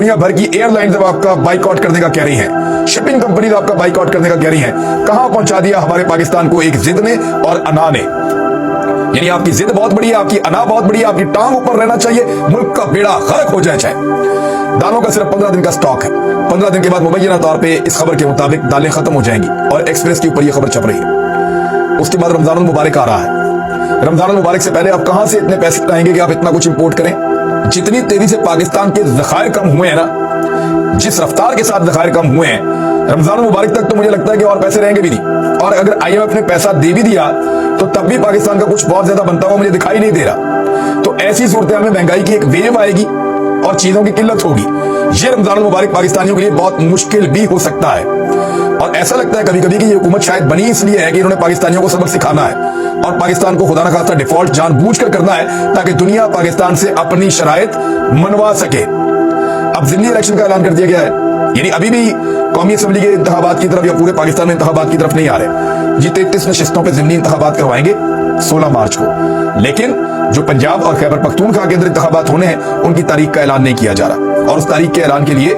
दुनिया भर की एयरलाइंस अब आपका बाइकआउट करने का कह रही हैं, शिपिंग कंपनीज आपका बाइकआउट करने का कह रही हैं। कहां पहुंचा दिया हमारे पाकिस्तान को एक जिद ने और अना ने। यानी आपकी जिद बहुत बड़ी है, आपकी अना बहुत बड़ी है, आपकी टांग ऊपर रहना चाहिए, मुल्क का बेड़ा गर्क हो जाए चाहे। दालों का सिर्फ 15 दिन का स्टॉक है। 15 दिन के बाद मुबैना तौर पे इस खबर के मुताबिक दालें खत्म हो जाएंगी और एक्सप्रेस के ऊपर यह खबर छप रही है। उसके बाद रमजान मुबारक आ रहा है। रमजान मुबारक से पहले आप कहां से इतने पैसे लाएंगे कि आप इतना कुछ इंपोर्ट करें? जितनी तेजी से पाकिस्तान के ज़खायर कम हुए हैं ना, जिस रफ्तार के साथ ज़खायर कम हुए हैं, रमजान मुबारक तक तो मुझे लगता है कि और पैसे रहेंगे भी नहीं। और अगर IMF ने पैसा दे भी दिया तो तब भी पाकिस्तान का कुछ बहुत ज्यादा बनता हुआ मुझे दिखाई नहीं दे रहा। तो ऐसी सूरत में महंगाई की एक वेव आएगी और चीजों की किल्लत होगी। ये रमजान मुबारक पाकिस्तानियों के लिए बहुत मुश्किल भी हो सकता है। और ऐसा लगता है कभी कभी कि ये हुकूमत शायद बनी इसलिए है कि इन्होंने पाकिस्तानियों को सबक सिखाना है और पाकिस्तान को खुदा न खास्ता डिफॉल्ट जानबूझकर करना है ताकि दुनिया पाकिस्तान से अपनी शराइत मनवा सके। अब ज़िमनी इलेक्शन का ऐलान कर दिया गया है, यानी अभी भी कौमी असम्बली के इंतखाबात की तरफ या पूरे पाकिस्तान में इंतखाबात की तरफ नहीं आ रहे। जी 33 नशिस्तों पे ज़िमनी इंतखाबात करवाएंगे 16 मार्च को, लेकिन जो पंजाब और खैबर पख्तूनख्वा के अंदर इंतखाबात होने हैं उनकी तारीख का ऐलान नहीं किया जा रहा और उस तारीख के ऐलान के लिए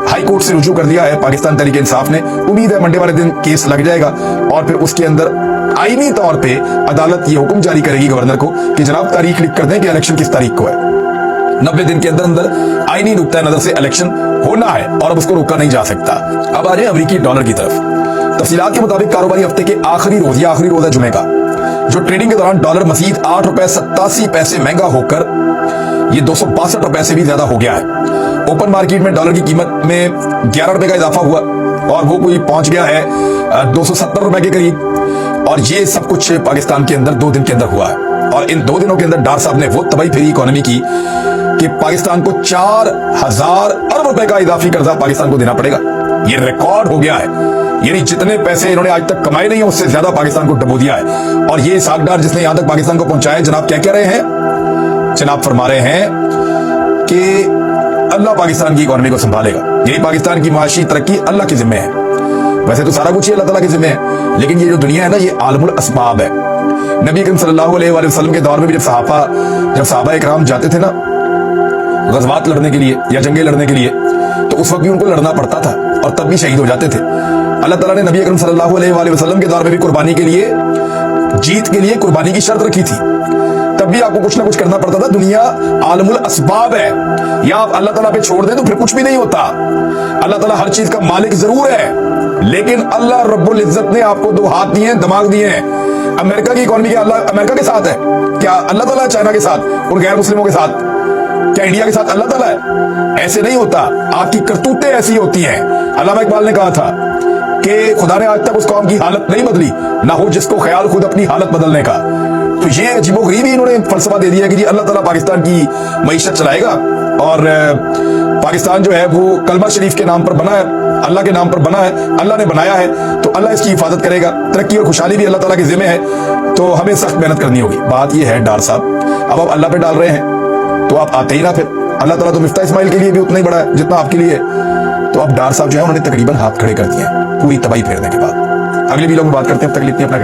हाई कोर्ट से रुजू कर दिया है पाकिस्तान तहरीक इंसाफ ने। उम्मीद है मंडे वाले दिन केस लग जाएगा और फिर उसके अंदर आईनी तौर पे अदालत ये हुक्म जारी करेगी गवर्नर को कि जनाब तारीख लिख कर दें कि इलेक्शन किस तारीख को है। 90 दिन के अंदर अंदर आईनी नुक्ता नजर से इलेक्शन होना है और अब उसको रोका नहीं जा सकता। अब आ रहे हैं अमेरिकी डॉलर की तरफ। तफसीलात के मुताबिक कारोबारी हफ्ते के आखिरी रोज या आखिरी रोज है जुमे का, जो ट्रेडिंग के दौरान डॉलर मजीद 8 रुपए 87 पैसे महंगा होकर ये 262 रुपए से भी ज्यादा हो गया है। ओपन मार्केट में डॉलर की कीमत में 11 रुपए का इजाफा हुआ और वो कोई पहुंच गया है 270 रुपए के करीब। और ये सब कुछ पाकिस्तान के अंदर 2 दिन के अंदर हुआ है। और इन 2 दिनों के अंदर डार साहब ने वो तबाही फेरी इकोनॉमी की कि पाकिस्तान को 4000 अरब रुपए का इजाफी कर्जा पाकिस्तान को देना पड़ेगा। ये रिकॉर्ड हो गया है, यानी जितने पैसे इन्होंने आज तक कमाए नहीं है उससे ज्यादा पाकिस्तान को डबो दिया है। और ये सागदार जिसने यहां तक पाकिस्तान को पहुंचाया, जनाब क्या कह रहे हैं? जनाब फरमा रहे हैं कि अल्लाह पाकिस्तान की इकोनॉमी को संभालेगा, यही पाकिस्तान की माशी तरक्की अल्लाह के जिम्मे है। वैसे तो सारा कुछ ही अल्लाह ताला के जिम्मे है, लेकिन ये जो दुनिया है ना, ये आलमुल असबाब है। नबी करीम सल्लल्लाहु अलैहि वसल्लम के दौर में भी जब सहाबा इकराम जाते थे ना गज़वात लड़ने के लिए या जंगे लड़ने के लिए, तो उस वक्त भी उनको लड़ना पड़ता था और तब भी शहीद हो जाते थे। अल्लाह ताला ने नबी करीम सल्लल्लाहु अलैहि वसल्लम के दौर में भी कुर्बानी के लिए, जीत के लिए कुर्बानी की शर्त रखी थी। तब भी आपको कुछ ना कुछ करना पड़ता था। दुनिया आलमुल असबाब है, या आप अल्लाह ताला पे छोड़ दें तो फिर कुछ भी नहीं होता। अल्लाह ताला हर चीज का मालिक जरूर है, लेकिन अल्लाह रब्बुल इज्जत ने आपको 2 हाथ दिए हैं, दिमाग दिए हैं। अमेरिका की इकोनॉमी क्या अल्लाह अमेरिका के साथ है? क्या अल्लाह ताला चाइना के साथ और गैर मुस्लिमों के साथ? क्या इंडिया के साथ अल्लाह ताला है? ऐसे नहीं होता। आपकी करतूतें ऐसी होती हैं। अल्लामा इकबाल ने कहा था कि खुदा ने आज तक उस कौम की हालत नहीं बदली, ना हो जिसको ख्याल खुद अपनी हालत बदलने का। तो ये अजीबोगरीबी इन्होंने फलसफा दे दिया कि जी अल्लाह ताला पाकिस्तान की मईशत चलाएगा और पाकिस्तान जो है वो कलमा शरीफ के नाम पर बना है, अल्लाह के नाम पर बना है, अल्लाह ने बनाया है, तो अल्लाह इसकी हिफाजत करेगा। तरक्की और खुशहाली भी अल्लाह ताला के जिम्मे है, तो हमें सख्त मेहनत करनी होगी। बात ये है डार साहब, अब आप अल्लाह पे डाल रहे हैं तो आप आते ही ना। फिर अल्लाह ताला तो मिफ्ता इस्माइल के लिए भी उतना ही बड़ा है जितना आपके लिए है। तो अब डार साहब जो है उन्होंने तकरीबन हाथ खड़े कर दिए हैं पूरी तबाही फेरने के बाद। अगले वीडियो में बात करते हैं, तब तक के लिए अपना